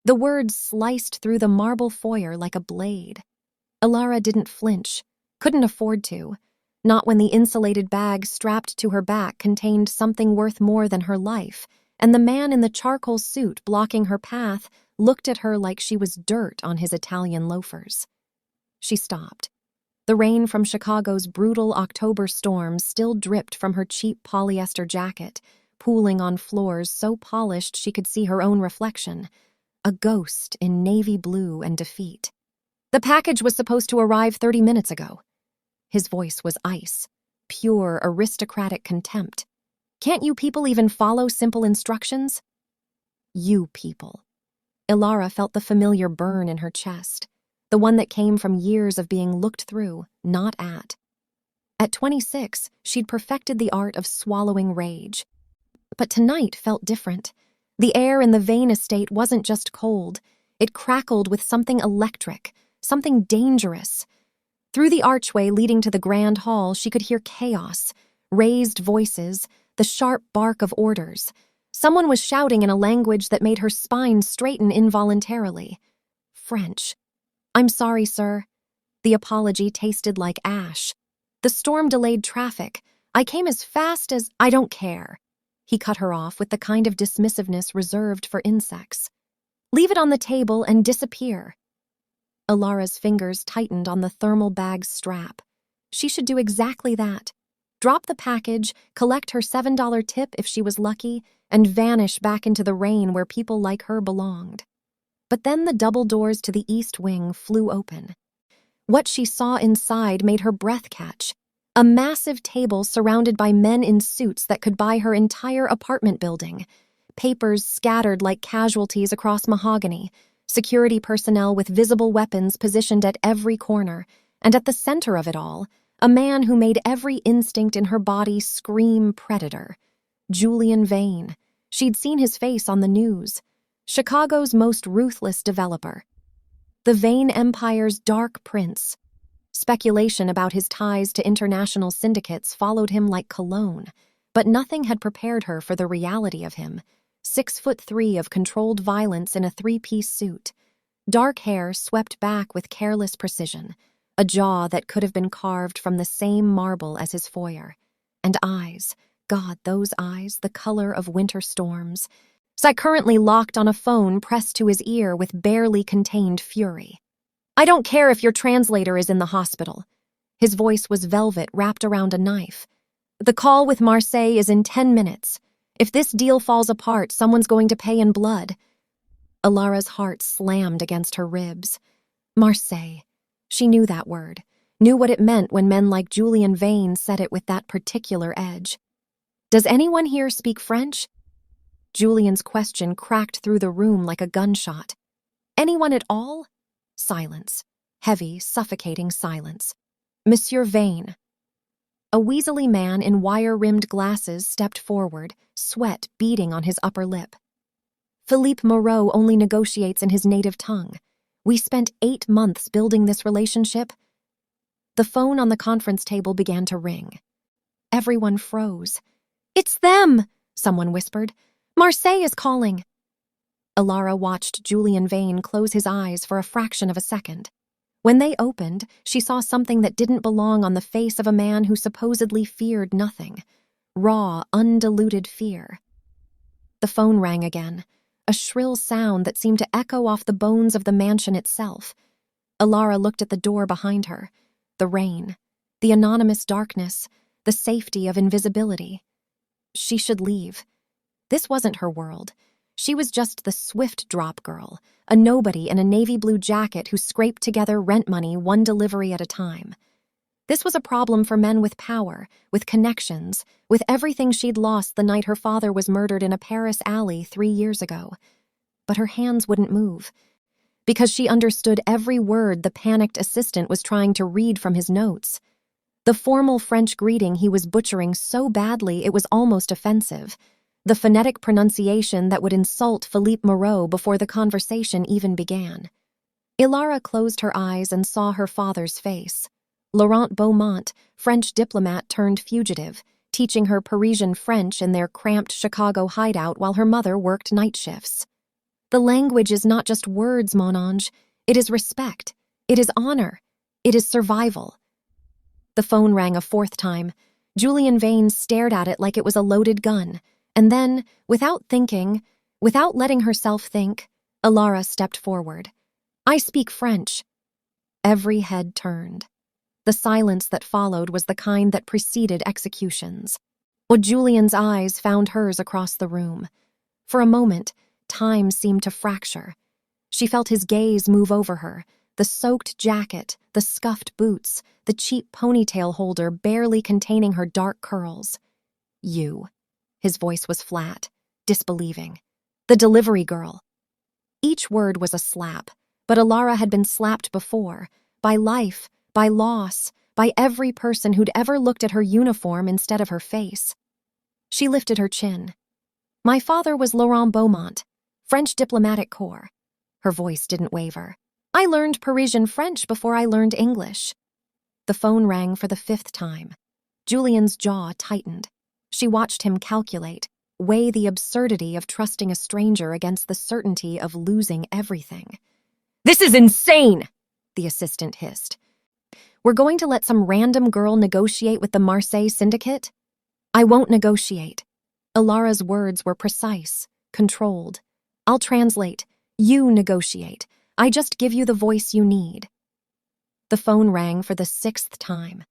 The words sliced through the marble foyer like a blade. Ilara didn't flinch, couldn't afford to, not when the insulated bag strapped to her back contained something worth more than her life, and the man in the charcoal suit blocking her path looked at her like she was dirt on his Italian loafers. She stopped. The rain from Chicago's brutal October storms still dripped from her cheap polyester jacket, pooling on floors so polished she could see her own reflection, a ghost in navy blue and defeat. "The package was supposed to arrive 30 minutes ago." His voice was ice, pure aristocratic contempt. "Can't you people even follow simple instructions?" You people. Ilara felt the familiar burn in her chest, the one that came from years of being looked through, not at. At 26, she'd perfected the art of swallowing rage. But tonight felt different. The air in the Vane estate wasn't just cold. It crackled with something electric, something dangerous. Through the archway leading to the grand hall, she could hear chaos, raised voices, the sharp bark of orders. Someone was shouting in a language that made her spine straighten involuntarily. French. "I'm sorry, sir." The apology tasted like ash. "The storm delayed traffic. I came as fast as—" "I don't care." He cut her off with the kind of dismissiveness reserved for insects. "Leave it on the table and disappear." Ilara's fingers tightened on the thermal bag's strap. She should do exactly that. Drop the package, collect her $7 tip if she was lucky, and vanish back into the rain where people like her belonged. But then the double doors to the east wing flew open. What she saw inside made her breath catch. A massive table surrounded by men in suits that could buy her entire apartment building. Papers scattered like casualties across mahogany. Security personnel with visible weapons positioned at every corner. And at the center of it all, a man who made every instinct in her body scream predator. Julian Vane. She'd seen his face on the news. Chicago's most ruthless developer. The Vane Empire's dark prince. Speculation about his ties to international syndicates followed him like cologne, but nothing had prepared her for the reality of him. 6'3" of controlled violence in a three-piece suit. Dark hair swept back with careless precision, a jaw that could have been carved from the same marble as his foyer. And eyes, God, those eyes, the color of winter storms. Currently locked on a phone pressed to his ear with barely contained fury. "I don't care if your translator is in the hospital." His voice was velvet wrapped around a knife. "The call with Marseille is in 10 minutes. If this deal falls apart, someone's going to pay in blood." Ilara's heart slammed against her ribs. Marseille. She knew that word, knew what it meant when men like Julian Vane said it with that particular edge. "Does anyone here speak French?" Julian's question cracked through the room like a gunshot. "Anyone at all?" Silence. Heavy, suffocating silence. "Monsieur Vane." A weaselly man in wire-rimmed glasses stepped forward, sweat beading on his upper lip. "Philippe Moreau only negotiates in his native tongue. We spent 8 months building this relationship." The phone on the conference table began to ring. Everyone froze. "It's them," someone whispered. "Marseille is calling." Ilara watched Julian Vane close his eyes for a fraction of a second. When they opened, she saw something that didn't belong on the face of a man who supposedly feared nothing. Raw, undiluted fear. The phone rang again, a shrill sound that seemed to echo off the bones of the mansion itself. Ilara looked at the door behind her. The rain, the anonymous darkness, the safety of invisibility. She should leave. This wasn't her world. She was just the swift drop girl, a nobody in a navy blue jacket who scraped together rent money one delivery at a time. This was a problem for men with power, with connections, with everything she'd lost the night her father was murdered in a Paris alley 3 years ago. But her hands wouldn't move, because she understood every word the panicked assistant was trying to read from his notes. The formal French greeting he was butchering so badly it was almost offensive. The phonetic pronunciation that would insult Philippe Moreau before the conversation even began. Ilara closed her eyes and saw her father's face. Laurent Beaumont, French diplomat turned fugitive, teaching her Parisian French in their cramped Chicago hideout while her mother worked night shifts. The language is not just words, mon ange. It is respect. It is honor. It is survival. The phone rang a fourth time. Julian Vane stared at it like it was a loaded gun. And then, without thinking, without letting herself think, Alara stepped forward. I speak French. Every head turned. The silence that followed was the kind that preceded executions. Julian's eyes found hers across the room. For a moment, time seemed to fracture. She felt his gaze move over her, the soaked jacket, the scuffed boots, the cheap ponytail holder barely containing her dark curls. You. His voice was flat, disbelieving. The delivery girl. Each word was a slap, but Alara had been slapped before, by life, by loss, by every person who'd ever looked at her uniform instead of her face. She lifted her chin. My father was Laurent Beaumont, French diplomatic corps. Her voice didn't waver. I learned Parisian French before I learned English. The phone rang for the fifth time. Julian's jaw tightened. She watched him calculate, weigh the absurdity of trusting a stranger against the certainty of losing everything. This is insane, the assistant hissed. We're going to let some random girl negotiate with the Marseille syndicate? I won't negotiate. Alara's words were precise, controlled. I'll translate. You negotiate. I just give you the voice you need. The phone rang for the sixth time.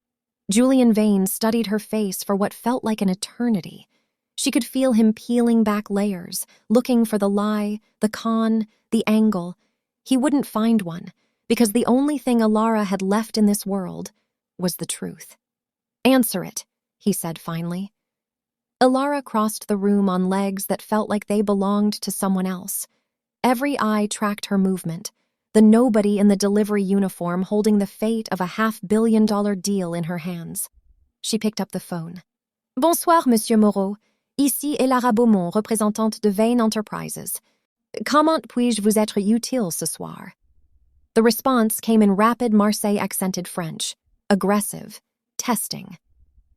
Julian Vane studied her face for what felt like an eternity. She could feel him peeling back layers, looking for the lie, the con, the angle. He wouldn't find one, because the only thing Alara had left in this world was the truth. Answer it, he said finally. Alara crossed the room on legs that felt like they belonged to someone else. Every eye tracked her movement, the nobody in the delivery uniform holding the fate of a $500 million deal in her hands. She picked up the phone. Bonsoir, Monsieur Moreau. Ici est Lara Beaumont, représentante de Vane Enterprises. Comment puis-je vous être utile ce soir? The response came in rapid Marseille-accented French, aggressive, testing.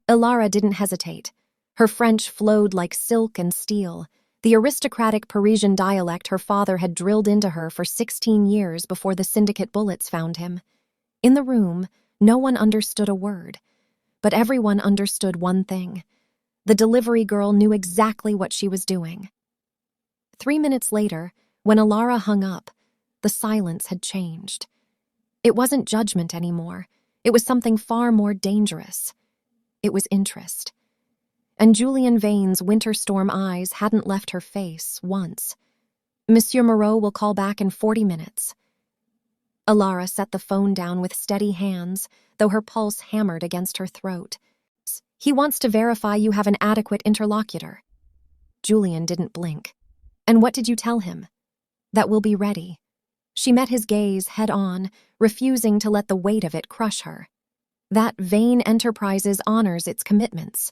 Alara didn't hesitate. Her French flowed like silk and steel, the aristocratic Parisian dialect her father had drilled into her for 16 years before the syndicate bullets found him. In the room, no one understood a word, but everyone understood one thing. The delivery girl knew exactly what she was doing. 3 minutes later, when Alara hung up, the silence had changed. It wasn't judgment anymore. It was something far more dangerous. It was interest. And Julian Vane's winter storm eyes hadn't left her face once. Monsieur Moreau will call back in 40 minutes. Alara set the phone down with steady hands, though her pulse hammered against her throat. He wants to verify you have an adequate interlocutor. Julian didn't blink. And what did you tell him? That we'll be ready. She met his gaze head on, refusing to let the weight of it crush her. That Vane Enterprises honors its commitments.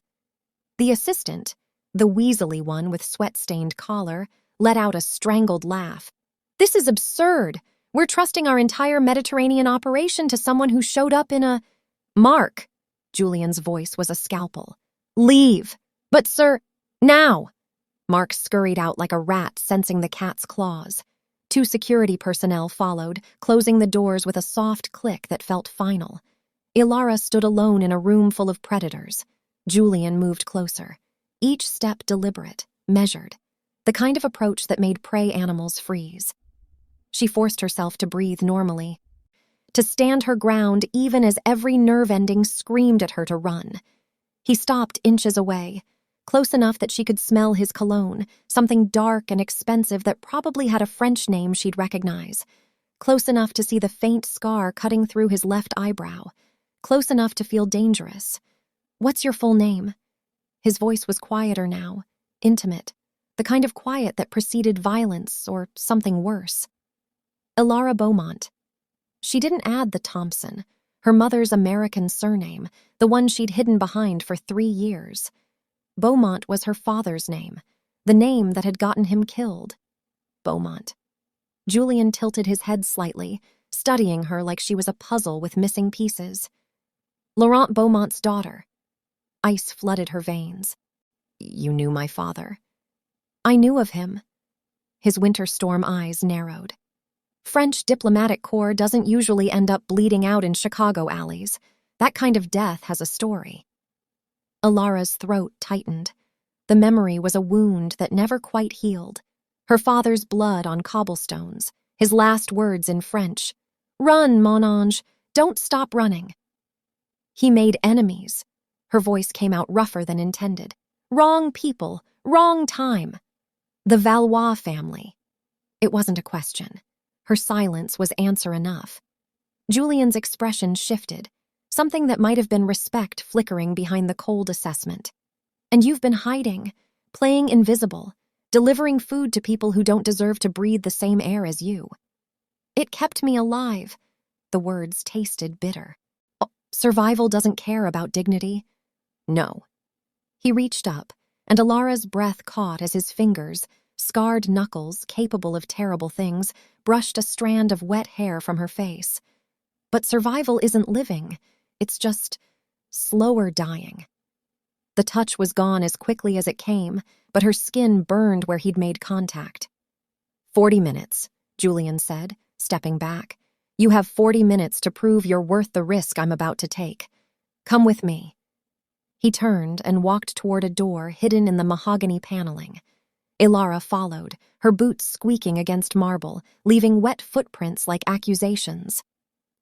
The assistant, the weaselly one with sweat-stained collar, let out a strangled laugh. This is absurd. We're trusting our entire Mediterranean operation to someone who showed up in a... Mark! Julian's voice was a scalpel. Leave! But sir, now! Mark scurried out like a rat sensing the cat's claws. 2 security personnel followed, closing the doors with a soft click that felt final. Alara stood alone in a room full of predators. Julian moved closer, each step deliberate, measured, the kind of approach that made prey animals freeze. She forced herself to breathe normally, to stand her ground even as every nerve ending screamed at her to run. He stopped inches away, close enough that she could smell his cologne, something dark and expensive that probably had a French name she'd recognize, close enough to see the faint scar cutting through his left eyebrow, close enough to feel dangerous. What's your full name? His voice was quieter now, intimate, the kind of quiet that preceded violence or something worse. Alara Beaumont. She didn't add the Thompson, her mother's American surname, the one she'd hidden behind for 3 years. Beaumont was her father's name, the name that had gotten him killed. Beaumont. Julian tilted his head slightly, studying her like she was a puzzle with missing pieces. Laurent Beaumont's daughter. Ice flooded her veins. You knew my father. I knew of him. His winter storm eyes narrowed. French diplomatic corps doesn't usually end up bleeding out in Chicago alleys. That kind of death has a story. Alara's throat tightened. The memory was a wound that never quite healed. Her father's blood on cobblestones, his last words in French. "Run, mon ange, don't stop running." He made enemies. Her voice came out rougher than intended. Wrong people, wrong time. The Valois family. It wasn't a question. Her silence was answer enough. Julian's expression shifted, something that might have been respect flickering behind the cold assessment. "And you've been hiding, playing invisible, delivering food to people who don't deserve to breathe the same air as you." "It kept me alive." The words tasted bitter. "Oh, survival doesn't care about dignity." "No." He reached up, and Alara's breath caught as his fingers, scarred knuckles capable of terrible things, brushed a strand of wet hair from her face. "But survival isn't living. It's just slower dying." The touch was gone as quickly as it came, but her skin burned where he'd made contact. 40 minutes, Julian said, stepping back. "You have 40 minutes to prove you're worth the risk I'm about to take. Come with me." He turned and walked toward a door hidden in the mahogany paneling. Alara followed, her boots squeaking against marble, leaving wet footprints like accusations.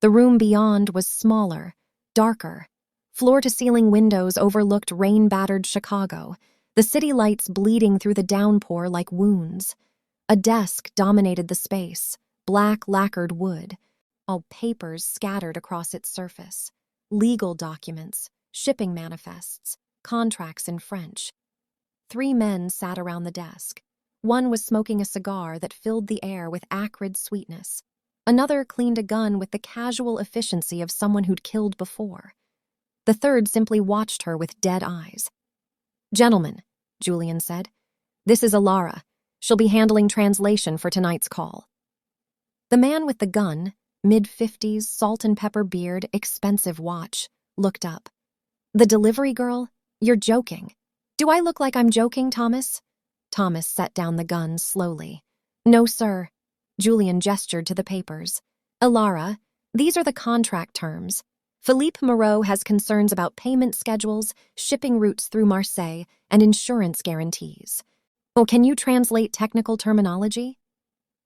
The room beyond was smaller, darker. Floor-to-ceiling windows overlooked rain-battered Chicago, the city lights bleeding through the downpour like wounds. A desk dominated the space, black lacquered wood, all papers scattered across its surface. Legal documents, shipping manifests, contracts in French. 3 men sat around the desk. One was smoking a cigar that filled the air with acrid sweetness. Another cleaned a gun with the casual efficiency of someone who'd killed before. The third simply watched her with dead eyes. "Gentlemen," Julian said, "this is Alara. She'll be handling translation for tonight's call." The man with the gun, mid-50s, salt and pepper beard, expensive watch, looked up. "The delivery girl? You're joking." "Do I look like I'm joking, Thomas?" Thomas set down the gun slowly. "No, sir." Julian gestured to the papers. "Alara, these are the contract terms. Philippe Moreau has concerns about payment schedules, shipping routes through Marseille, and insurance guarantees. Oh, can you translate technical terminology?"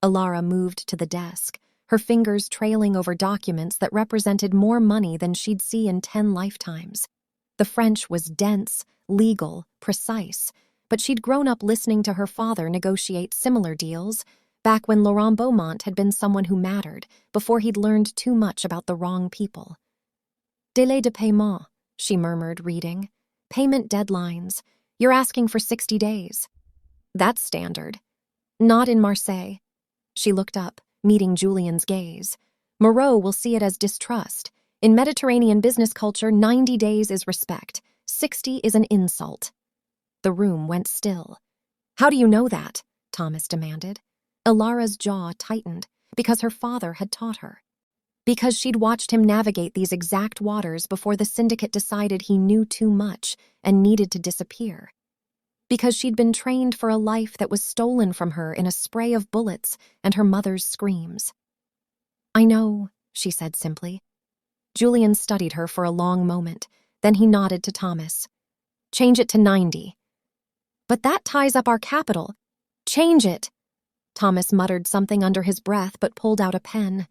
Alara moved to the desk, her fingers trailing over documents that represented more money than she'd see in 10 lifetimes. The French was dense, legal, precise, but she'd grown up listening to her father negotiate similar deals, back when Laurent Beaumont had been someone who mattered, before he'd learned too much about the wrong people. "Délai de paiement," she murmured, reading. "Payment deadlines. You're asking for 60 days. "That's standard." "Not in Marseille." She looked up, meeting Julian's gaze. "Moreau will see it as distrust. In Mediterranean business culture, 90 days is respect. 60 is an insult." The room went still. "How do you know that?" Thomas demanded. Alara's jaw tightened, because her father had taught her. Because she'd watched him navigate these exact waters before the syndicate decided he knew too much and needed to disappear. Because she'd been trained for a life that was stolen from her in a spray of bullets and her mother's screams. "I know," she said simply. Julian studied her for a long moment, then he nodded to Thomas. "Change it to 90. "But that ties up our capital." "Change it." Thomas muttered something under his breath but pulled out a pen.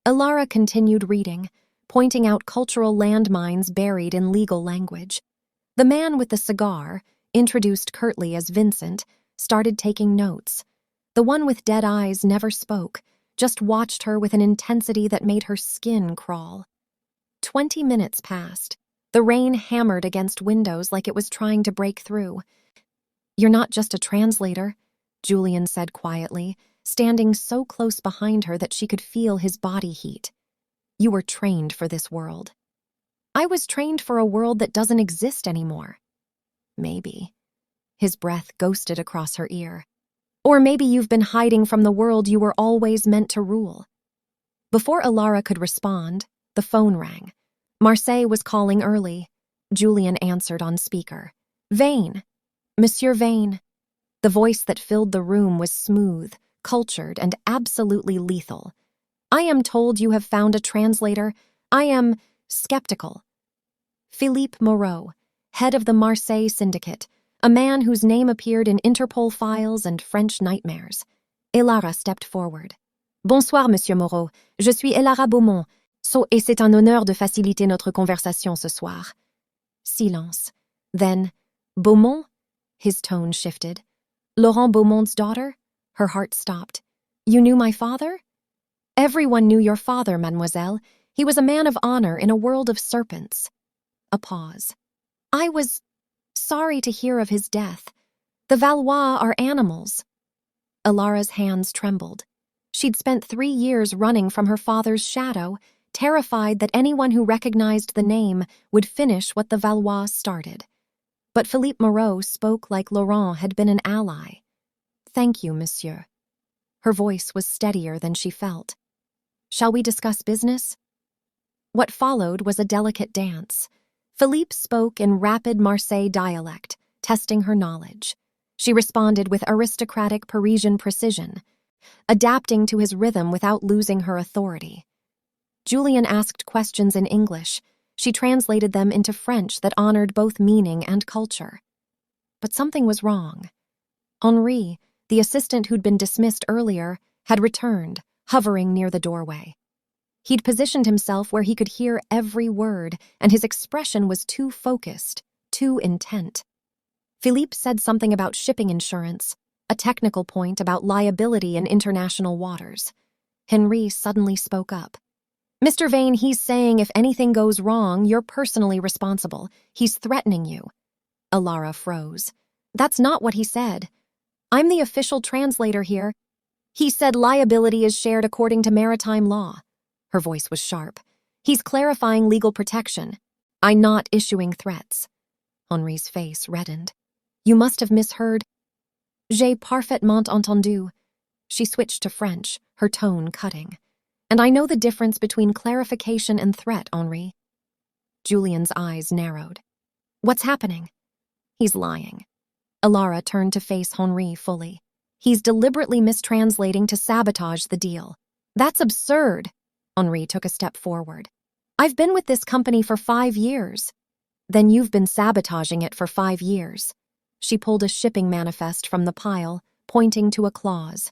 Alara continued reading, pointing out cultural landmines buried in legal language. The man with the cigar, introduced curtly as Vincent, started taking notes. The one with dead eyes never spoke, just watched her with an intensity that made her skin crawl. 20 minutes passed. The rain hammered against windows like it was trying to break through. "You're not just a translator," Julian said quietly, standing so close behind her that she could feel his body heat. "You were trained for this world." "I was trained for a world that doesn't exist anymore." "Maybe." His breath ghosted across her ear. "Or maybe you've been hiding from the world you were always meant to rule." Before Alara could respond, the phone rang. Marseille was calling early. Julian answered on speaker. "Vane. Monsieur Vane." The voice that filled the room was smooth, cultured, and absolutely lethal. I am told you have found a translator. I am skeptical. Philippe Moreau, head of the Marseille syndicate, a man whose name appeared in Interpol files and French nightmares. Elara stepped forward. Bonsoir, Monsieur Moreau. Je suis Elara Beaumont. Et c'est un honneur de faciliter notre conversation ce soir. Silence. Then, Beaumont? His tone shifted. Laurent Beaumont's daughter? Her heart stopped. You knew my father? Everyone knew your father, mademoiselle. He was a man of honor in a world of serpents. A pause. I was sorry to hear of his death. The Valois are animals. Elara's hands trembled. She'd spent 3 years running from her father's shadow, terrified that anyone who recognized the name would finish what the Valois started. But Philippe Moreau spoke like Laurent had been an ally. Thank you, monsieur. Her voice was steadier than she felt. Shall we discuss business? What followed was a delicate dance. Philippe spoke in rapid Marseille dialect, testing her knowledge. She responded with aristocratic Parisian precision, adapting to his rhythm without losing her authority. Julian asked questions in English. She translated them into French that honored both meaning and culture. But something was wrong. Henri, the assistant who'd been dismissed earlier, had returned, hovering near the doorway. He'd positioned himself where he could hear every word, and his expression was too focused, too intent. Philippe said something about shipping insurance, a technical point about liability in international waters. Henri suddenly spoke up. Mr. Vane, he's saying if anything goes wrong, you're personally responsible. He's threatening you. Elara froze. That's not what he said. I'm the official translator here. He said liability is shared according to maritime law. Her voice was sharp. He's clarifying legal protection. I'm not issuing threats. Henri's face reddened. You must have misheard. J'ai parfaitement entendu. She switched to French, her tone cutting. And I know the difference between clarification and threat, Henri. Julian's eyes narrowed. What's happening? He's lying. Elara turned to face Henri fully. He's deliberately mistranslating to sabotage the deal. That's absurd. Henri took a step forward. I've been with this company for 5 years. Then you've been sabotaging it for 5 years. She pulled a shipping manifest from the pile, pointing to a clause.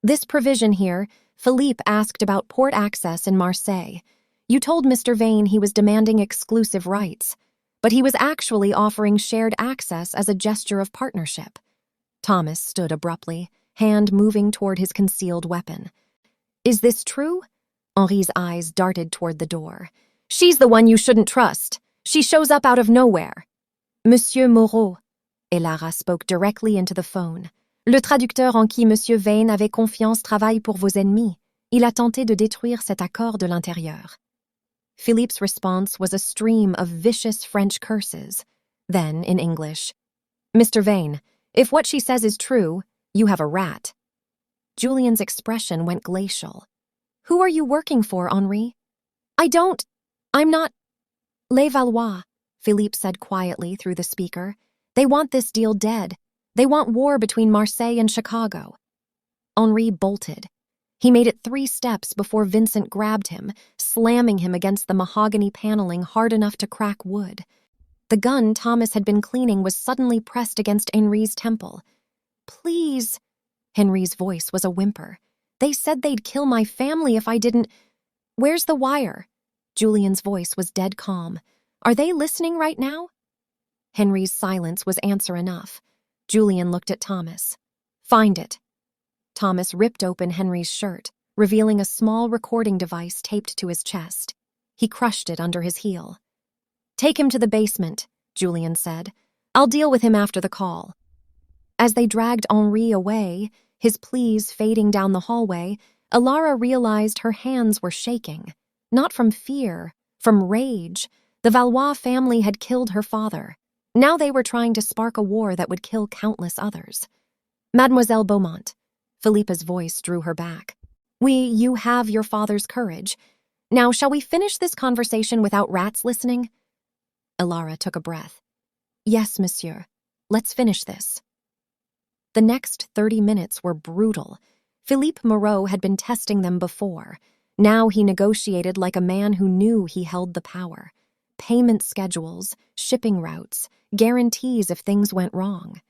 This provision here, Philippe asked about port access in Marseille. You told Mr. Vane he was demanding exclusive rights, but he was actually offering shared access as a gesture of partnership. Thomas stood abruptly, hand moving toward his concealed weapon. Is this true? Henri's eyes darted toward the door. She's the one you shouldn't trust. She shows up out of nowhere. Monsieur Moreau. Elara spoke directly into the phone. Le traducteur en qui Monsieur Vane avait confiance travaille pour vos ennemis. Il a tenté de détruire cet accord de l'intérieur. Philippe's response was a stream of vicious French curses. Then, in English, Mr. Vane, if what she says is true, you have a rat. Julian's expression went glacial. Who are you working for, Henri? I'm not. Les Valois, Philippe said quietly through the speaker. They want this deal dead. They want war between Marseille and Chicago. Henri bolted. He made it 3 steps before Vincent grabbed him, slamming him against the mahogany paneling hard enough to crack wood. The gun Thomas had been cleaning was suddenly pressed against Henri's temple. Please. Henri's voice was a whimper. They said they'd kill my family if I didn't. Where's the wire? Julian's voice was dead calm. Are they listening right now? Henri's silence was answer enough. Julian looked at Thomas. Find it. Thomas ripped open Henri's shirt, revealing a small recording device taped to his chest. He crushed it under his heel. Take him to the basement, Julian said. I'll deal with him after the call. As they dragged Henri away, his pleas fading down the hallway, Elara realized her hands were shaking. Not from fear, from rage. The Valois family had killed her father. Now they were trying to spark a war that would kill countless others. Mademoiselle Beaumont. Philippa's voice drew her back. You have your father's courage. Now, shall we finish this conversation without rats listening? Elara took a breath. Yes, monsieur. Let's finish this. The next 30 minutes were brutal. Philippe Moreau had been testing them before. Now he negotiated like a man who knew he held the power. Payment schedules, shipping routes, guarantees if things went wrong.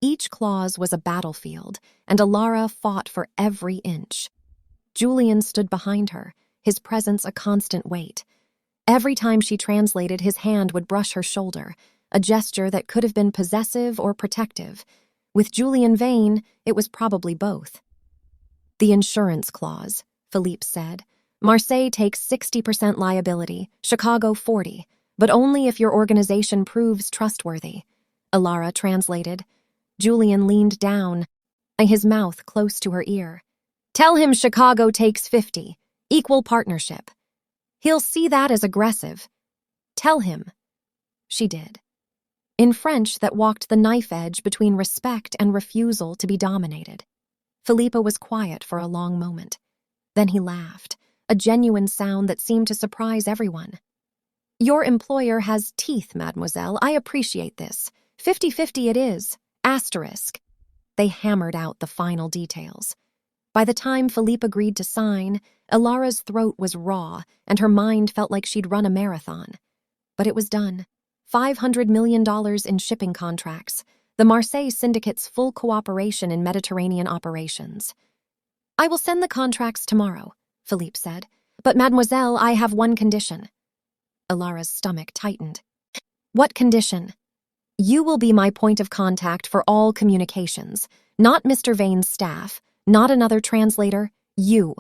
Each clause was a battlefield, and Alara fought for every inch. Julian stood behind her, his presence a constant weight. Every time she translated, his hand would brush her shoulder, a gesture that could have been possessive or protective. With Julian Vane, it was probably both. The insurance clause, Philippe said. Marseille takes 60% liability, Chicago 40%, but only if your organization proves trustworthy. Alara translated. Julian leaned down, his mouth close to her ear. Tell him Chicago takes 50%, equal partnership. He'll see that as aggressive. Tell him. She did. In French that walked the knife edge between respect and refusal to be dominated. Philippa was quiet for a long moment. Then he laughed, a genuine sound that seemed to surprise everyone. Your employer has teeth, mademoiselle. I appreciate this. 50-50 it is. Asterisk. They hammered out the final details. By the time Philippe agreed to sign, Alara's throat was raw and her mind felt like she'd run a marathon. But it was done. $500 million in shipping contracts, the Marseille Syndicate's full cooperation in Mediterranean operations. I will send the contracts tomorrow, Philippe said. But mademoiselle, I have one condition. Alara's stomach tightened. What condition? You will be my point of contact for all communications, not Mr. Vane's staff, not another translator, you.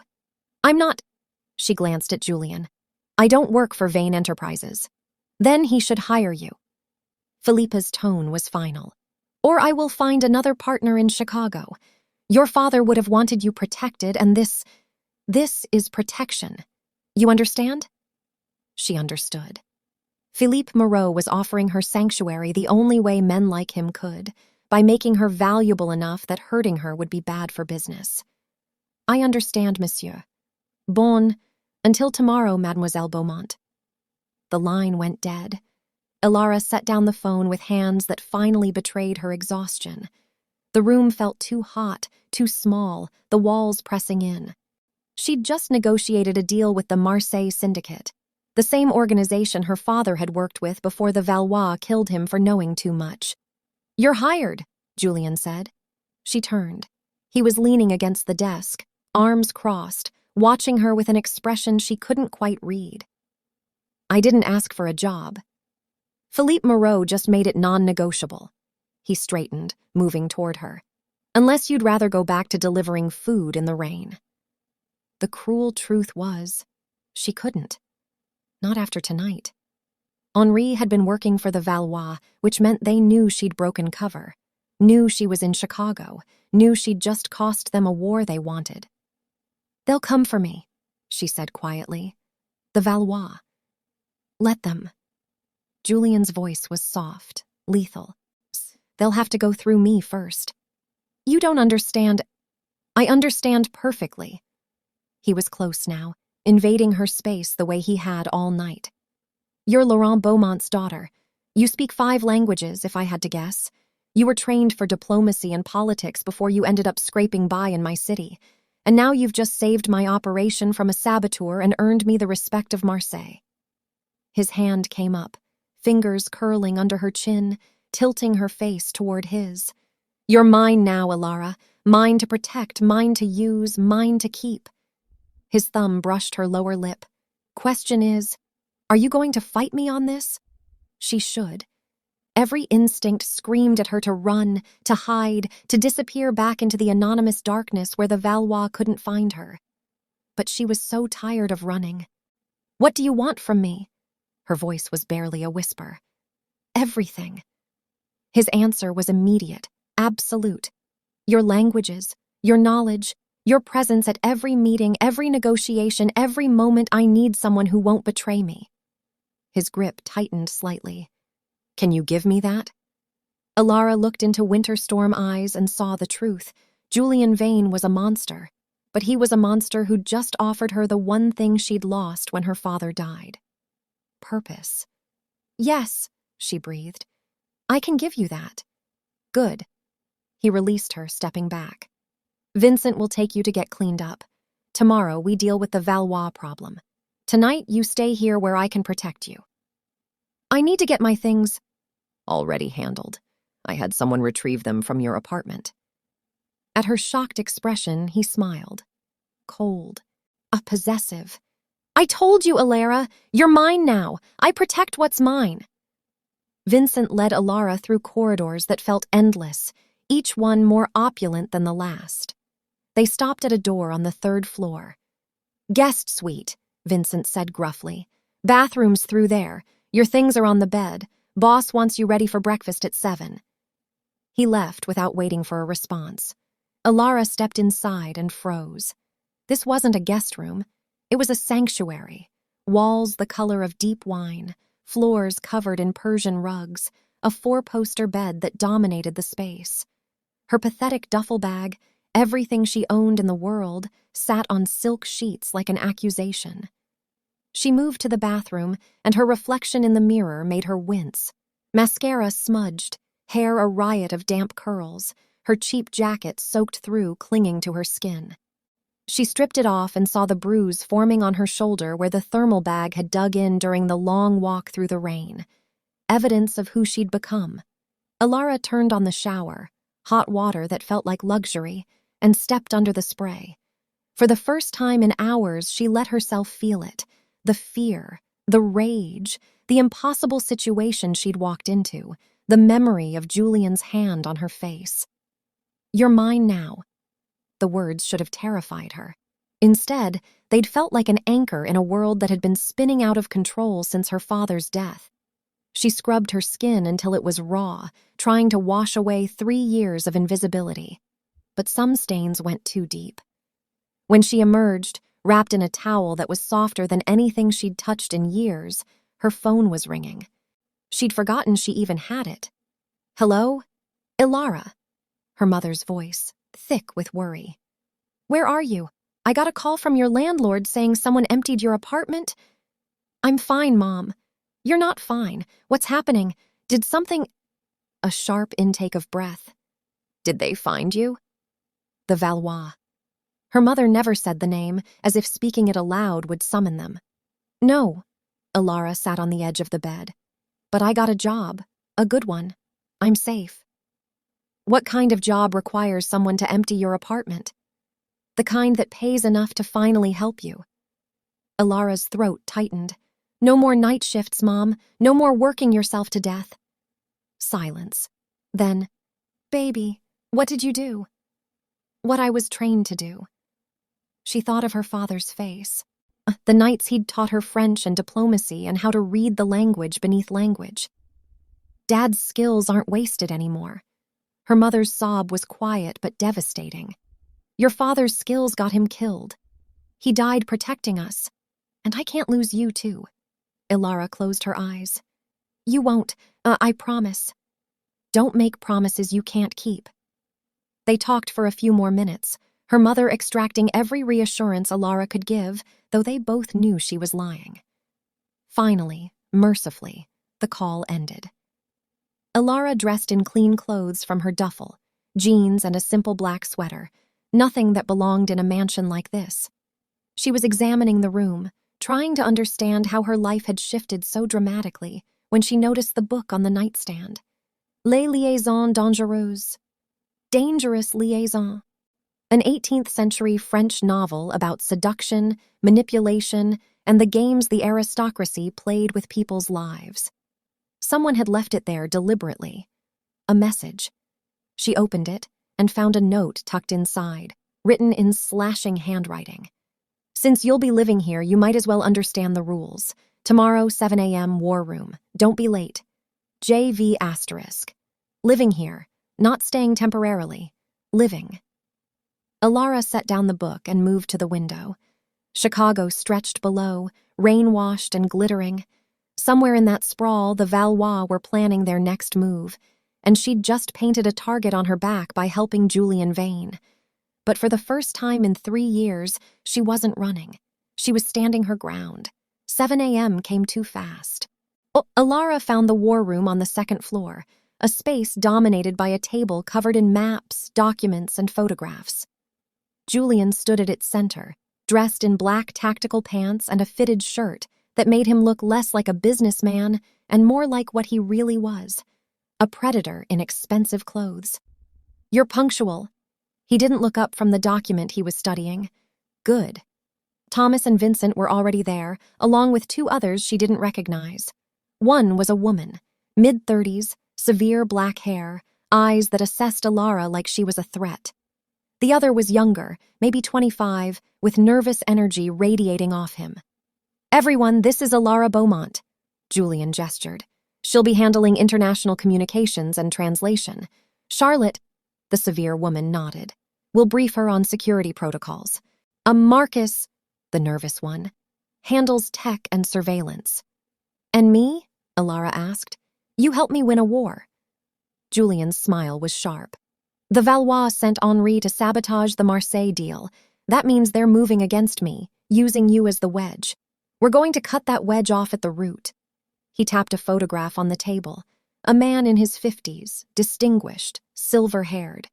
I'm not... She glanced at Julian. I don't work for Vane Enterprises. Then he should hire you. Philippa's tone was final. Or I will find another partner in Chicago. Your father would have wanted you protected, and this is protection. You understand? She understood. Philippe Moreau was offering her sanctuary the only way men like him could, by making her valuable enough that hurting her would be bad for business. I understand, monsieur. Bon, until tomorrow, Mademoiselle Beaumont. The line went dead. Alara set down the phone with hands that finally betrayed her exhaustion. The room felt too hot, too small, the walls pressing in. She'd just negotiated a deal with the Marseille Syndicate, the same organization her father had worked with before the Valois killed him for knowing too much. You're hired, Julian said. She turned. He was leaning against the desk, arms crossed, watching her with an expression she couldn't quite read. I didn't ask for a job. Philippe Moreau just made it non-negotiable. He straightened, moving toward her. Unless you'd rather go back to delivering food in the rain. The cruel truth was, she couldn't. Not after tonight. Henri had been working for the Valois, which meant they knew she'd broken cover, knew she was in Chicago, knew she'd just cost them a war they wanted. They'll come for me, she said quietly. The Valois. Let them. Julian's voice was soft, lethal. They'll have to go through me first. You don't understand. I understand perfectly. He was close now, invading her space the way he had all night. You're Laurent Beaumont's daughter. You speak 5 languages, if I had to guess. You were trained for diplomacy and politics before you ended up scraping by in my city. And now you've just saved my operation from a saboteur and earned me the respect of Marseille. His hand came up, fingers curling under her chin, tilting her face toward his. You're mine now, Alara. Mine to protect, mine to use, mine to keep. His thumb brushed her lower lip. Question is, are you going to fight me on this? She should. Every instinct screamed at her to run, to hide, to disappear back into the anonymous darkness where the Valois couldn't find her. But she was so tired of running. What do you want from me? Her voice was barely a whisper. Everything. His answer was immediate, absolute. Your languages, your knowledge, your presence at every meeting, every negotiation, every moment I need someone who won't betray me. His grip tightened slightly. Can you give me that? Alara looked into Winter Storm eyes and saw the truth. Julian Vane was a monster, but he was a monster who'd just offered her the one thing she'd lost when her father died. Purpose. Yes, she breathed. I can give you that. Good. He released her, stepping back. Vincent will take you to get cleaned up. Tomorrow we deal with the Valois problem. Tonight you stay here where I can protect you. I need to get my things already handled. I had someone retrieve them from your apartment. At her shocked expression, he smiled. Cold. Possessive. I told you, Alara, you're mine now. I protect what's mine. Vincent led Alara through corridors that felt endless, each one more opulent than the last. They stopped at a door on the 3rd floor. Guest suite, Vincent said gruffly. Bathroom's through there. Your things are on the bed. Boss wants you ready for breakfast at 7. He left without waiting for a response. Alara stepped inside and froze. This wasn't a guest room. It was a sanctuary. Walls the color of deep wine, floors covered in Persian rugs, a 4-poster bed that dominated the space. Her pathetic duffel bag, everything she owned in the world, sat on silk sheets like an accusation. She moved to the bathroom, and her reflection in the mirror made her wince. Mascara smudged, hair a riot of damp curls, her cheap jacket soaked through, clinging to her skin. She stripped it off and saw the bruise forming on her shoulder where the thermal bag had dug in during the long walk through the rain. Evidence of who she'd become. Alara turned on the shower, hot water that felt like luxury, and stepped under the spray. For the first time in hours, she let herself feel it. The fear, the rage, the impossible situation she'd walked into, the memory of Julian's hand on her face. You're mine now. The words should have terrified her. Instead, they'd felt like an anchor in a world that had been spinning out of control since her father's death. She scrubbed her skin until it was raw, trying to wash away 3 years of invisibility. But some stains went too deep. When she emerged, wrapped in a towel that was softer than anything she'd touched in years, her phone was ringing. She'd forgotten she even had it. Hello? Alara. Her mother's voice, thick with worry. Where are you? I got a call from your landlord saying someone emptied your apartment. I'm fine, Mom. You're not fine. What's happening? Did something... A sharp intake of breath. Did they find you? The Valois. Her mother never said the name, as if speaking it aloud would summon them. No. Alara sat on the edge of the bed. But I got a job. A good one. I'm safe. What kind of job requires someone to empty your apartment? The kind that pays enough to finally help you. Alara's throat tightened. No more night shifts, Mom. No more working yourself to death. Silence. Then, Baby, what did you do? What I was trained to do. She thought of her father's face. The nights he'd taught her French and diplomacy and how to read the language beneath language. Dad's skills aren't wasted anymore. Her mother's sob was quiet but devastating. Your father's skills got him killed. He died protecting us. And I can't lose you, too. Alara closed her eyes. You won't, I promise. Don't make promises you can't keep. They talked for a few more minutes, her mother extracting every reassurance Alara could give, though they both knew she was lying. Finally, mercifully, the call ended. Alara dressed in clean clothes from her duffel, jeans and a simple black sweater, nothing that belonged in a mansion like this. She was examining the room, trying to understand how her life had shifted so dramatically when she noticed the book on the nightstand. Les Liaisons Dangereuses. Dangerous Liaison. An 18th century French novel about seduction, manipulation, and the games the aristocracy played with people's lives. Someone had left it there deliberately. A message. She opened it and found a note tucked inside, written in slashing handwriting. Since you'll be living here, you might as well understand the rules. Tomorrow, 7 a.m., war room. Don't be late. JV**. Living here, not staying temporarily. Living. Alara set down the book and moved to the window. Chicago stretched below, rain-washed and glittering. Somewhere in that sprawl, the Valois were planning their next move, and she'd just painted a target on her back by helping Julian Vane. But for the first time in 3 years, she wasn't running. She was standing her ground. 7 a.m. came too fast. Alara found the war room on the 2nd floor, a space dominated by a table covered in maps, documents, and photographs. Julian stood at its center, dressed in black tactical pants and a fitted shirt that made him look less like a businessman and more like what he really was, a predator in expensive clothes. "You're punctual." He didn't look up from the document he was studying. Good. Thomas and Vincent were already there, along with two others she didn't recognize. One was a woman, mid-30s, severe black hair, eyes that assessed Alara like she was a threat. The other was younger, maybe 25, with nervous energy radiating off him. "Everyone, this is Alara Beaumont," Julian gestured. "She'll be handling international communications and translation. Charlotte," the severe woman nodded, "will brief her on security protocols. Marcus," the nervous one, "handles tech and surveillance." "And me?" Alara asked. "You helped me win a war." Julian's smile was sharp. "The Valois sent Henri to sabotage the Marseille deal. That means they're moving against me, using you as the wedge. We're going to cut that wedge off at the root." He tapped a photograph on the table. A man in his 50s, distinguished, silver-haired.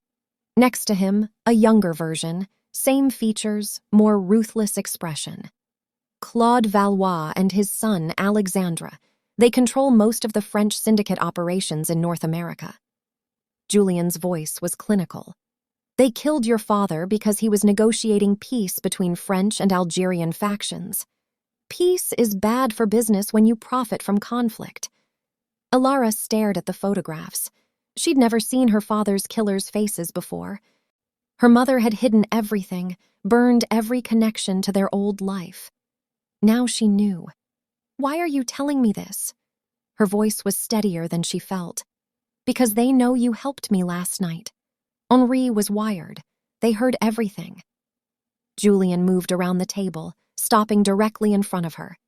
Next to him, a younger version, same features, more ruthless expression. Claude Valois and his son, Alexandre. They control most of the French syndicate operations in North America. Julian's voice was clinical. "They killed your father because he was negotiating peace between French and Algerian factions. Peace is bad for business when you profit from conflict." Alara stared at the photographs. She'd never seen her father's killers' faces before. Her mother had hidden everything, burned every connection to their old life. Now she knew. "Why are you telling me this?" Her voice was steadier than she felt. "Because they know you helped me last night." Henri was wired. They heard everything. Julian moved around the table, stopping directly in front of her.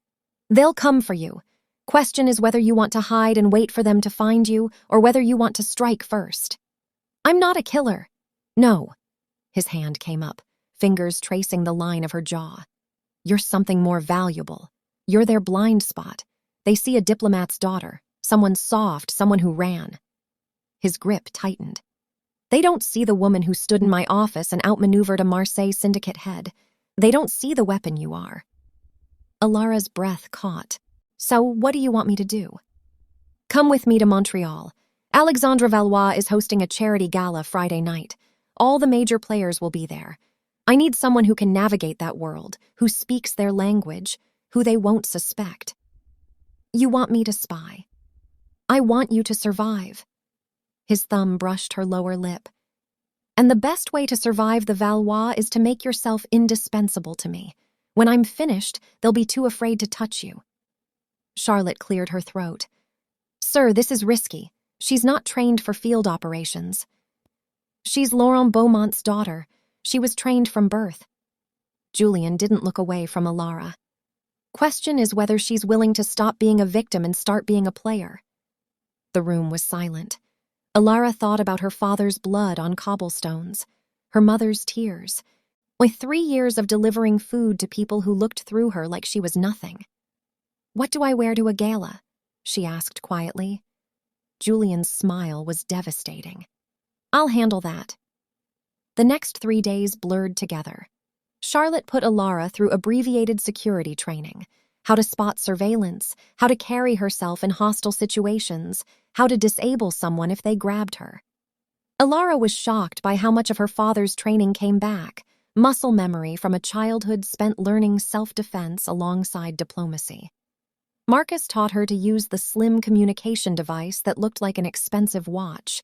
"They'll come for you. Question is whether you want to hide and wait for them to find you, or whether you want to strike first." "I'm not a killer." "No." His hand came up, fingers tracing the line of her jaw. "You're something more valuable. You're their blind spot. They see a diplomat's daughter, someone soft, someone who ran." His grip tightened. "They don't see the woman who stood in my office and outmaneuvered a Marseille syndicate head. They don't see the weapon you are." Alara's breath caught. "So what do you want me to do?" "Come with me to Montreal. Alexandre Valois is hosting a charity gala Friday night. All the major players will be there. I need someone who can navigate that world, who speaks their language, who they won't suspect." "You want me to spy?" "I want you to survive." His thumb brushed her lower lip. "And the best way to survive the Valois is to make yourself indispensable to me. When I'm finished, they'll be too afraid to touch you." Charlotte cleared her throat. "Sir, this is risky. She's not trained for field operations." "She's Laurent Beaumont's daughter. She was trained from birth." Julian didn't look away from Alara. "Question is whether she's willing to stop being a victim and start being a player." The room was silent. Alara thought about her father's blood on cobblestones, her mother's tears, with 3 years of delivering food to people who looked through her like she was nothing. "What do I wear to a gala?" she asked quietly. Julian's smile was devastating. "I'll handle that." The next 3 days blurred together. Charlotte put Alara through abbreviated security training, how to spot surveillance, how to carry herself in hostile situations, how to disable someone if they grabbed her. Alara was shocked by how much of her father's training came back, muscle memory from a childhood spent learning self-defense alongside diplomacy. Marcus taught her to use the slim communication device that looked like an expensive watch.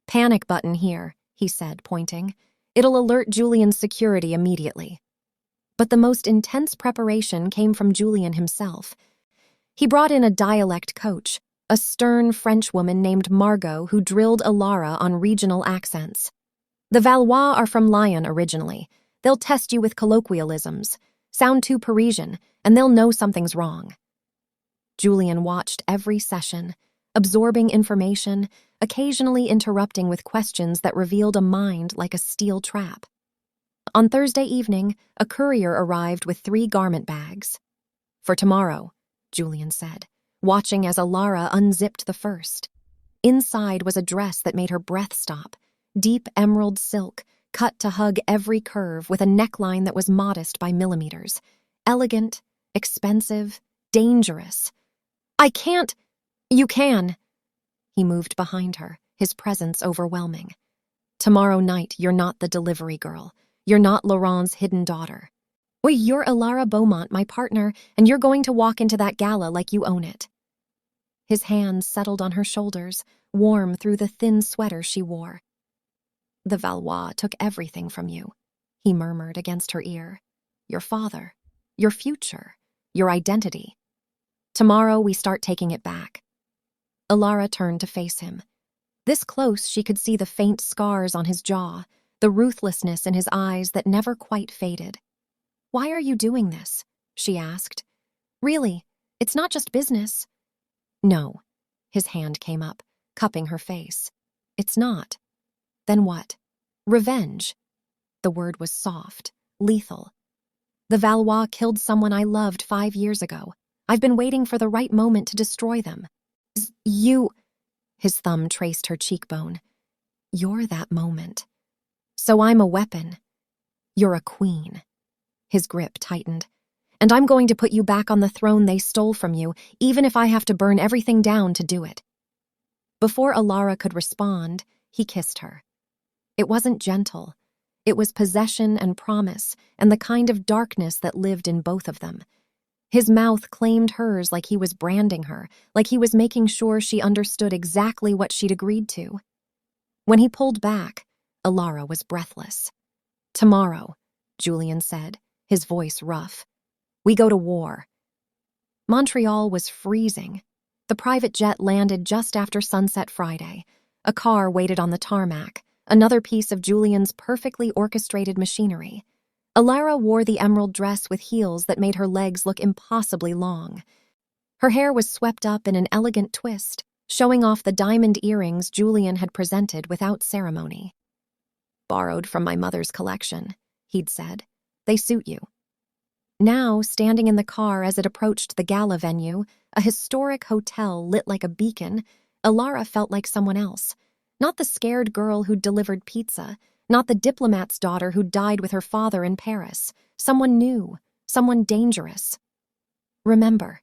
"Panic button here," he said, pointing. "It'll alert Julian's security immediately." But the most intense preparation came from Julian himself. He brought in a dialect coach, a stern French woman named Margot who drilled Alara on regional accents. "The Valois are from Lyon originally. They'll test you with colloquialisms. Sound too Parisian, and they'll know something's wrong." Julian watched every session, absorbing information, occasionally interrupting with questions that revealed a mind like a steel trap. On Thursday evening, a courier arrived with 3 garment bags. "For tomorrow," Julian said, watching as Alara unzipped the first. Inside was a dress that made her breath stop, deep emerald silk, cut to hug every curve with a neckline that was modest by millimeters. Elegant, expensive, dangerous. "I can't." "You can." He moved behind her, his presence overwhelming. "Tomorrow night, you're not the delivery girl. You're not Laurent's hidden daughter. Wait, you're Ilara Beaumont, my partner, and you're going to walk into that gala like you own it." His hands settled on her shoulders, warm through the thin sweater she wore. "The Valois took everything from you," he murmured against her ear. "Your father, your future, your identity. Tomorrow we start taking it back." Ilara turned to face him. This close, she could see the faint scars on his jaw, the ruthlessness in his eyes that never quite faded. "Why are you doing this?" she asked. "Really, it's not just business." "No." His hand came up, cupping her face. "It's not." "Then what?" "Revenge." The word was soft, lethal. "The Valois killed someone I loved 5 years ago. I've been waiting for the right moment to destroy them." "You..." His thumb traced her cheekbone. "You're that moment. So I'm a weapon. You're a queen." His grip tightened. "And I'm going to put you back on the throne they stole from you, even if I have to burn everything down to do it." Before Ilara could respond, he kissed her. It wasn't gentle. It was possession and promise, and the kind of darkness that lived in both of them. His mouth claimed hers like he was branding her, like he was making sure she understood exactly what she'd agreed to. When he pulled back, Ilara was breathless. "Tomorrow," Julian said, his voice rough. "We go to war." Montreal was freezing. The private jet landed just after sunset Friday. A car waited on the tarmac, another piece of Julian's perfectly orchestrated machinery. Ilara wore the emerald dress with heels that made her legs look impossibly long. Her hair was swept up in an elegant twist, showing off the diamond earrings Julian had presented without ceremony. "Borrowed from my mother's collection," he'd said. "They suit you." Now, standing in the car as it approached the gala venue, a historic hotel lit like a beacon, Ilara felt like someone else. Not the scared girl who'd delivered pizza, not the diplomat's daughter who died with her father in Paris. Someone new, someone dangerous. "Remember,"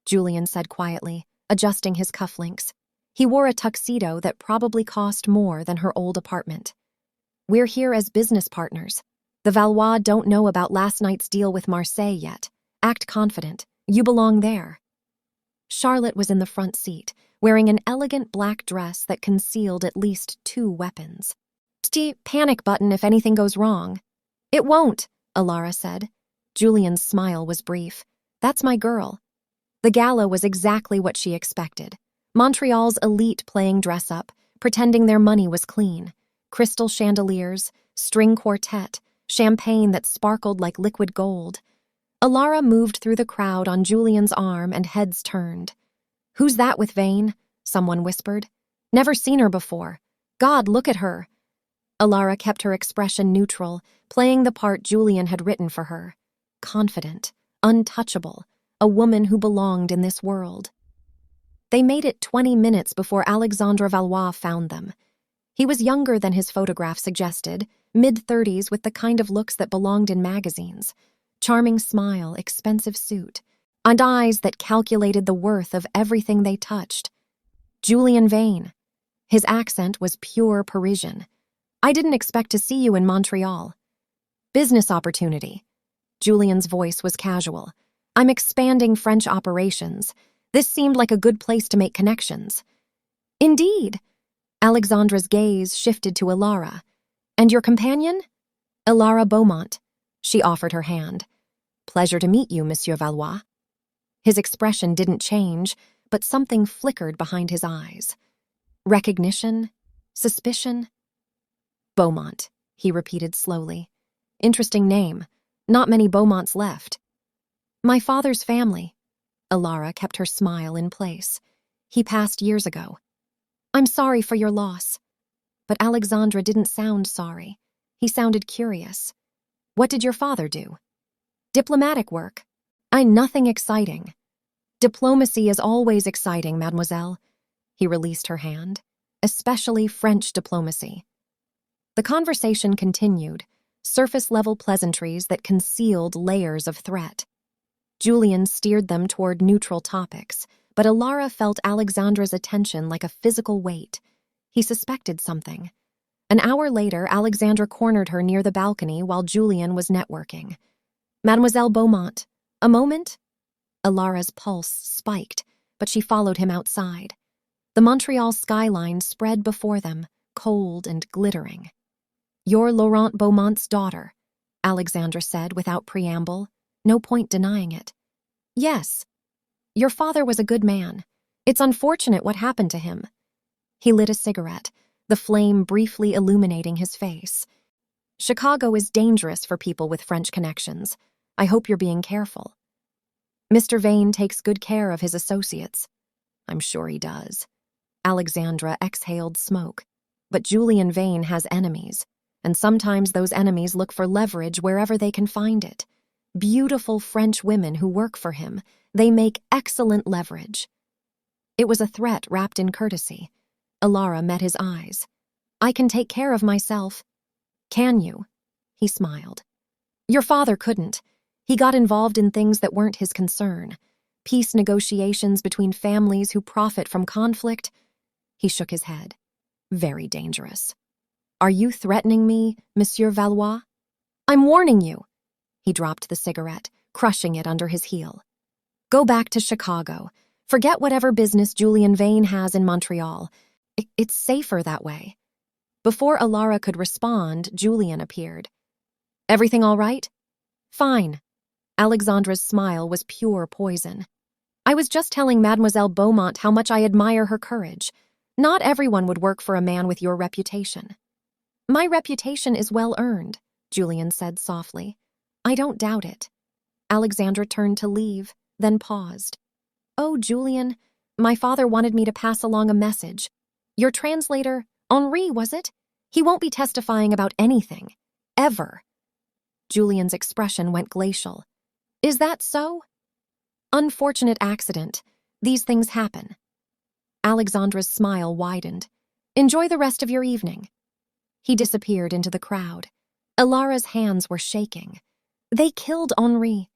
Julian said quietly, adjusting his cufflinks. He wore a tuxedo that probably cost more than her old apartment. "We're here as business partners. The Valois don't know about last night's deal with Marseille yet. Act confident. You belong there." Charlotte was in the front seat, wearing an elegant black dress that concealed at least 2 weapons. "Panic button if anything goes wrong." "It won't," Ilara said. Julian's smile was brief. "That's my girl." The gala was exactly what she expected. Montreal's elite playing dress-up, pretending their money was clean. Crystal chandeliers, string quartet, champagne that sparkled like liquid gold. Ilara moved through the crowd on Julian's arm and heads turned. "Who's that with Vane?" someone whispered. "Never seen her before. God, look at her." Ilara kept her expression neutral, playing the part Julian had written for her. Confident, untouchable, a woman who belonged in this world. They made it 20 minutes before Alexandre Valois found them. He was younger than his photograph suggested, mid-30s with the kind of looks that belonged in magazines. Charming smile, expensive suit, and eyes that calculated the worth of everything they touched. Julian Vane. His accent was pure Parisian. "I didn't expect to see you in Montreal." "Business opportunity." Julian's voice was casual. "I'm expanding French operations. This seemed like a good place to make connections." "Indeed." Alexandra's gaze shifted to Ilara. "And your companion?" "Ilara Beaumont." She offered her hand. "Pleasure to meet you, Monsieur Valois." His expression didn't change, but something flickered behind his eyes. Recognition? Suspicion? "Beaumont," he repeated slowly. "Interesting name. Not many Beaumonts left." "My father's family." Ilara kept her smile in place. "He passed years ago." "I'm sorry for your loss." But Alexandra didn't sound sorry. He sounded curious. "What did your father do?" "Diplomatic work." Nothing exciting." "Diplomacy is always exciting, mademoiselle." He released her hand. especially French diplomacy. The conversation continued, surface-level pleasantries that concealed layers of threat. Julian steered them toward neutral topics, but Alara felt Alexandra's attention like a physical weight. He suspected something. An hour later, Alexandra cornered her near the balcony while Julian was networking. "Mademoiselle Beaumont, a moment?" Alara's pulse spiked, but she followed him outside. The Montreal skyline spread before them, cold and glittering. "You're Laurent Beaumont's daughter," Alexandra said without preamble. No point denying it. "Yes. Your father was a good man. It's unfortunate what happened to him." He lit a cigarette, the flame briefly illuminating his face. "Chicago is dangerous for people with French connections. I hope you're being careful." "Mr. Vane takes good care of his associates." "I'm sure he does." Alexandra exhaled smoke. "But Julian Vane has enemies, and sometimes those enemies look for leverage wherever they can find it. Beautiful French women who work for him, they make excellent leverage." It was a threat wrapped in courtesy. Alara met his eyes. "I can take care of myself." "Can you?" He smiled. "Your father couldn't. He got involved in things that weren't his concern. Peace negotiations between families who profit from conflict." He shook his head. "Very dangerous." "Are you threatening me, Monsieur Valois?" "I'm warning you." He dropped the cigarette, crushing it under his heel. "Go back to Chicago. Forget whatever business Julian Vane has in Montreal. It's safer that way." Before Alara could respond, Julian appeared. "Everything all right?" "Fine." Alexandra's smile was pure poison. "I was just telling Mademoiselle Beaumont how much I admire her courage. Not everyone would work for a man with your reputation." "My reputation is well earned," Julian said softly. "I don't doubt it." Alexandra turned to leave, then paused. "Oh, Julian, my father wanted me to pass along a message. Your translator, Henri, was it? He won't be testifying about anything. Ever." Julian's expression went glacial. "Is that so?" "Unfortunate accident. These things happen." Alexandra's smile widened. "Enjoy the rest of your evening." He disappeared into the crowd. Alara's hands were shaking. They killed Henri.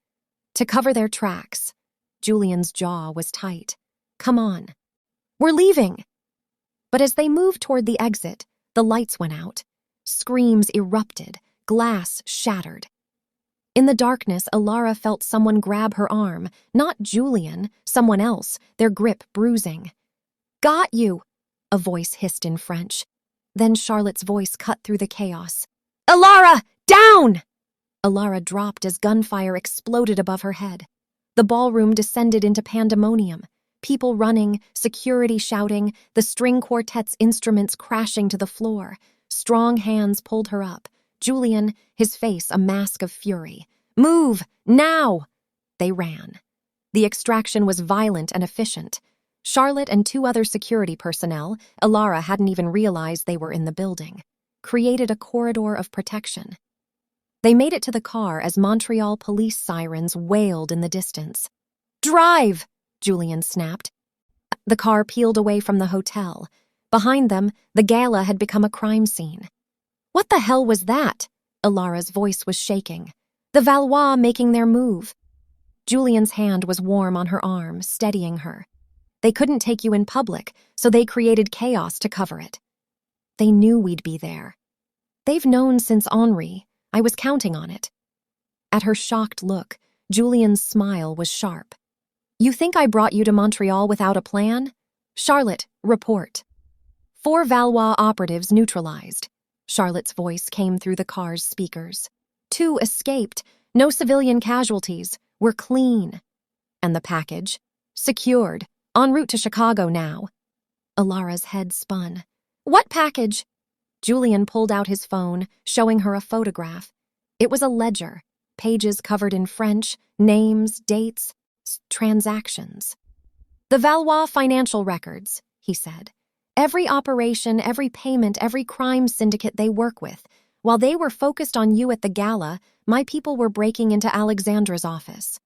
To cover their tracks, Julian's jaw was tight. "Come on. We're leaving." But as they moved toward the exit, the lights went out. Screams erupted, glass shattered. In the darkness, Alara felt someone grab her arm, not Julian, someone else, their grip bruising. "Got you," a voice hissed in French. Then Charlotte's voice cut through the chaos. "Alara, down!" Alara dropped as gunfire exploded above her head. The ballroom descended into pandemonium. People running, security shouting, the string quartet's instruments crashing to the floor. Strong hands pulled her up. Julian, his face a mask of fury. "Move! Now!" They ran. The extraction was violent and efficient. Charlotte and two other security personnel, Alara hadn't even realized they were in the building, created a corridor of protection. They made it to the car as Montreal police sirens wailed in the distance. "Drive!" Julian snapped. The car peeled away from the hotel. Behind them, the gala had become a crime scene. "What the hell was that?" Alara's voice was shaking. "The Valois making their move." Julian's hand was warm on her arm, steadying her. "They couldn't take you in public, so they created chaos to cover it." "They knew we'd be there." "They've known since Henri. I was counting on it." At her shocked look, Julian's smile was sharp. "You think I brought you to Montreal without a plan? Charlotte, report." 4 Valois operatives neutralized. Charlotte's voice came through the car's speakers. 2 escaped. No civilian casualties. We're clean. "And the package?" "Secured. En route to Chicago now." Alara's head spun. "What package?" Julian pulled out his phone, showing her a photograph. It was a ledger, pages covered in French, names, dates, transactions. "The Valois financial records," he said. "Every operation, every payment, every crime syndicate they work with. While they were focused on you at the gala, my people were breaking into Alexandra's office."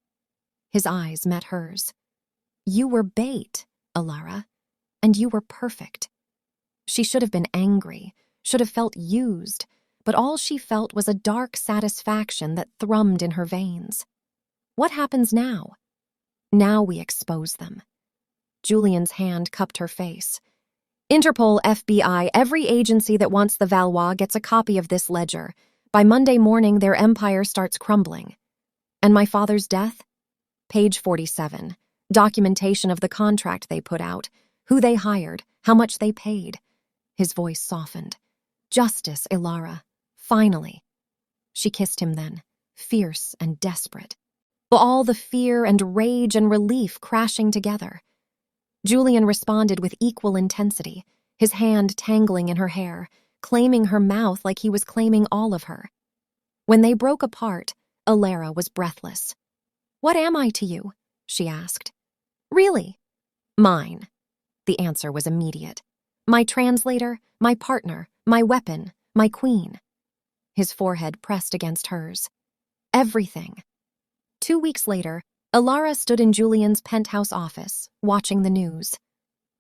His eyes met hers. "You were bait, Alara, and you were perfect." She should have been angry, should have felt used, but all she felt was a dark satisfaction that thrummed in her veins. What happens now? Now we expose them. Julian's hand cupped her face. Interpol, FBI, every agency that wants the Valois gets a copy of this ledger. By Monday morning, their empire starts crumbling. And my father's death? Page 47. Documentation of the contract they put out, who they hired, how much they paid. His voice softened. Justice, Ilara. Finally. She kissed him then, fierce and desperate. All the fear and rage and relief crashing together. Julian responded with equal intensity, his hand tangling in her hair, claiming her mouth like he was claiming all of her. When they broke apart, Ilara was breathless. What am I to you? She asked. Really? Mine. The answer was immediate. My translator, my partner, my weapon, my queen. His forehead pressed against hers. Everything. 2 weeks later, Ilara stood in Julian's penthouse office, watching the news.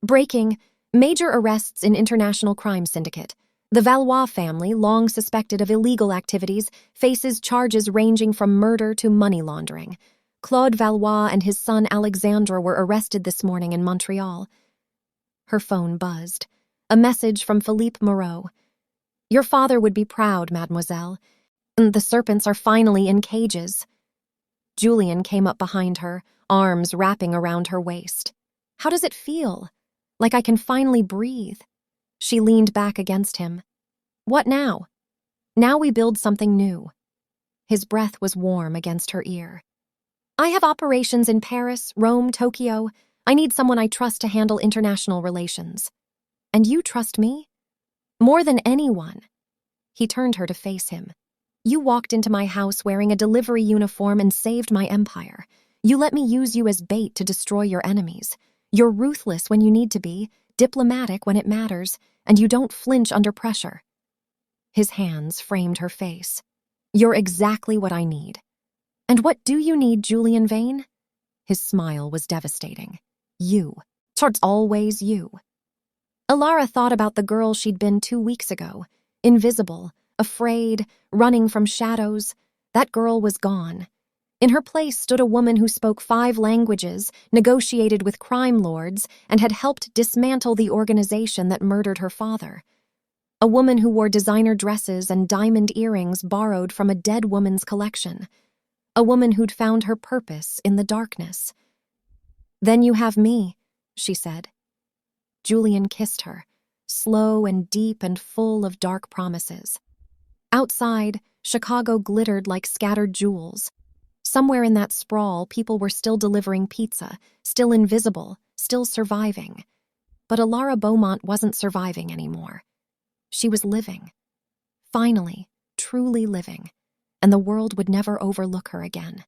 Breaking: major arrests in international crime syndicate. The Valois family, long suspected of illegal activities, faces charges ranging from murder to money laundering. Claude Valois and his son Alexandre were arrested this morning in Montreal. Her phone buzzed. A message from Philippe Moreau. Your father would be proud, mademoiselle. The serpents are finally in cages. Julian came up behind her, arms wrapping around her waist. How does it feel? Like I can finally breathe. She leaned back against him. What now? Now we build something new. His breath was warm against her ear. I have operations in Paris, Rome, Tokyo. I need someone I trust to handle international relations. And you trust me? More than anyone. He turned her to face him. You walked into my house wearing a delivery uniform and saved my empire. You let me use you as bait to destroy your enemies. You're ruthless when you need to be, diplomatic when it matters, and you don't flinch under pressure. His hands framed her face. You're exactly what I need. And what do you need, Julian Vane? His smile was devastating. You. It's always you. Ilara thought about the girl she'd been 2 weeks ago, invisible, afraid, running from shadows. That girl was gone. In her place stood a woman who spoke 5 languages, negotiated with crime lords, and had helped dismantle the organization that murdered her father. A woman who wore designer dresses and diamond earrings borrowed from a dead woman's collection. A woman who'd found her purpose in the darkness. Then you have me, she said. Julian kissed her, slow and deep and full of dark promises. Outside, Chicago glittered like scattered jewels. Somewhere in that sprawl, people were still delivering pizza, still invisible, still surviving. But Ilara Beaumont wasn't surviving anymore. She was living. Finally, truly living. And the world would never overlook her again.